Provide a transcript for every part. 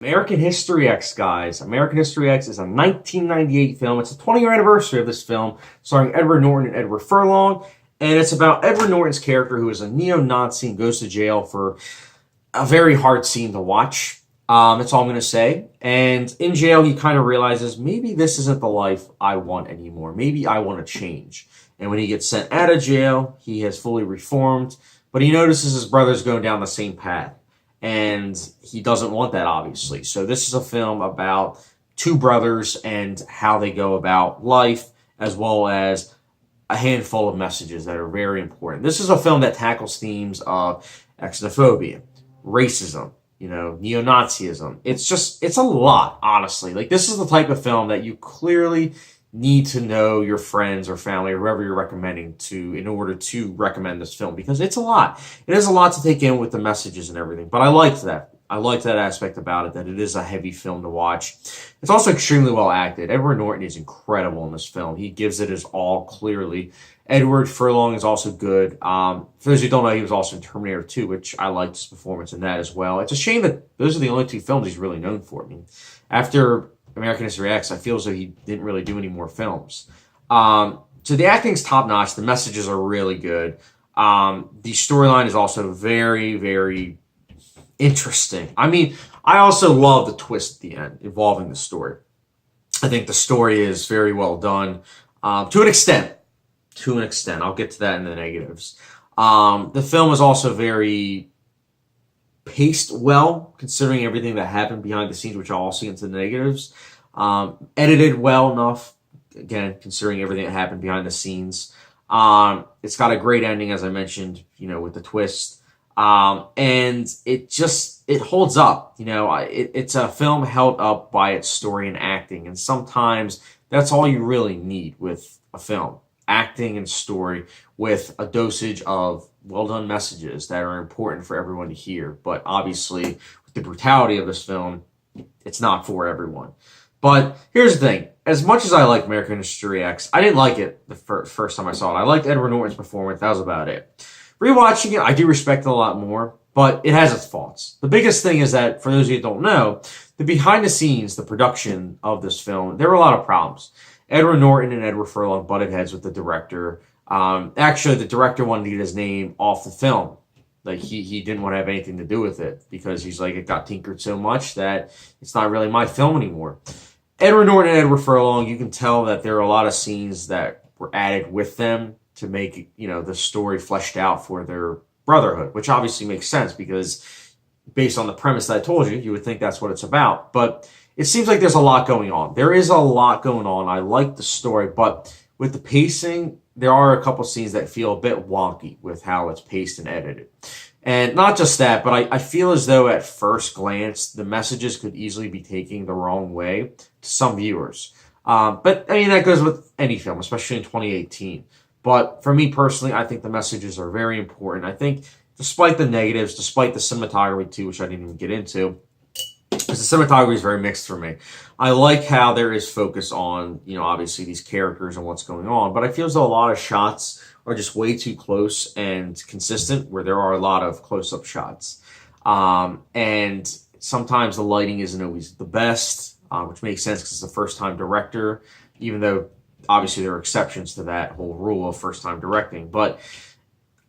American History X, guys. American History X is a 1998 film. It's the 20-year anniversary of this film, starring Edward Norton and Edward Furlong. And it's about Edward Norton's character, who is a neo-Nazi and goes to jail for a very hard scene to watch. That's all I'm going to say. And in jail, he kind of realizes, maybe this isn't the life I want anymore. Maybe I want to change. And when he gets sent out of jail, he has fully reformed. But he notices his brother's going down the same path. And he doesn't want that, obviously. So this is a film about two brothers and how they go about life, as well as a handful of messages that are very important. This is a film that tackles themes of xenophobia, racism, neo-Nazism. It's a lot, honestly. Like, this is the type of film that you clearly need to know your friends or family or whoever you're recommending to in order to recommend this film, because it's a lot. It is a lot to take in with the messages and everything, but I liked that. I liked that aspect about it, that it is a heavy film to watch. It's also extremely well acted. Edward Norton is incredible in this film. He gives it his all, clearly. Edward Furlong is also good. For those who don't know, he was also in Terminator 2, which I liked his performance in that as well. It's a shame that those are the only two films he's really known for. I mean, after American History X, I feel as though he didn't really do any more films. So the acting's top-notch. The messages are really good. The storyline is also very, very interesting. I mean, I also love the twist at the end involving the story. I think the story is very well done, to an extent. To an extent. I'll get to that in the negatives. The film is also very paced well, considering everything that happened behind the scenes, which I'll also get into the negatives. Edited well enough, again, considering everything that happened behind the scenes. It's got a great ending, as I mentioned, with the twist. And it holds up. It's a film held up by its story and acting. And sometimes that's all you really need with a film. Acting and story with a dosage of well-done messages that are important for everyone to hear. But obviously, with the brutality of this film, it's not for everyone. But here's the thing. As much as I like American History X, I didn't like it the first time I saw it. I liked Edward Norton's performance. That was about it. Rewatching it, I do respect it a lot more, but it has its faults. The biggest thing is that, for those of you who don't know, the behind the scenes, the production of this film, there were a lot of problems. Edward Norton and Edward Furlong butted heads with the director. Actually, the director wanted to get his name off the film. Like, he didn't want to have anything to do with it, because he's like, it got tinkered so much that it's not really my film anymore. Edward Norton and Edward Furlong, you can tell that there are a lot of scenes that were added with them to make, the story fleshed out for their brotherhood, which obviously makes sense, because based on the premise that I told you, you would think that's what it's about. But it seems like there's a lot going on. There is a lot going on. I like the story, but with the pacing, there are a couple scenes that feel a bit wonky with how it's paced and edited. And not just that, but I feel as though at first glance, the messages could easily be taken the wrong way to some viewers. But, I mean, that goes with any film, especially in 2018. But for me personally, I think the messages are very important. I think despite the negatives, despite the cinematography too, which I didn't even get into, because the cinematography is very mixed for me. I like how there is focus on, obviously these characters and what's going on, but I feel as though a lot of shots are just way too close and consistent, where there are a lot of close-up shots. And sometimes the lighting isn't always the best, which makes sense because it's a first-time director, even though obviously there are exceptions to that whole rule of first-time directing. But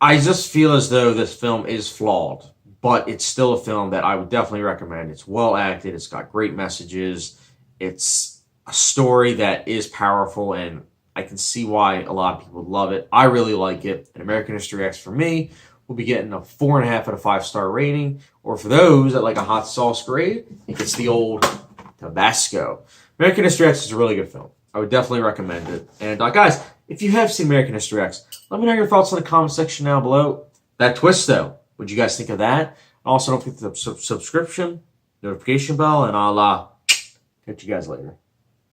I just feel as though this film is flawed, but it's still a film that I would definitely recommend. It's well acted. It's got great messages. It's a story that is powerful, and I can see why a lot of people love it. I really like it. And American History X, for me, will be getting a 4.5 out of 5-star rating. Or for those that like a hot sauce grade, it gets the old Tabasco. American History X is a really good film. I would definitely recommend it. And guys, if you have seen American History X, let me know your thoughts in the comment section down below. That twist, though, what'd you guys think of that? Also, don't forget the subscription, notification bell, and I'll catch you guys later.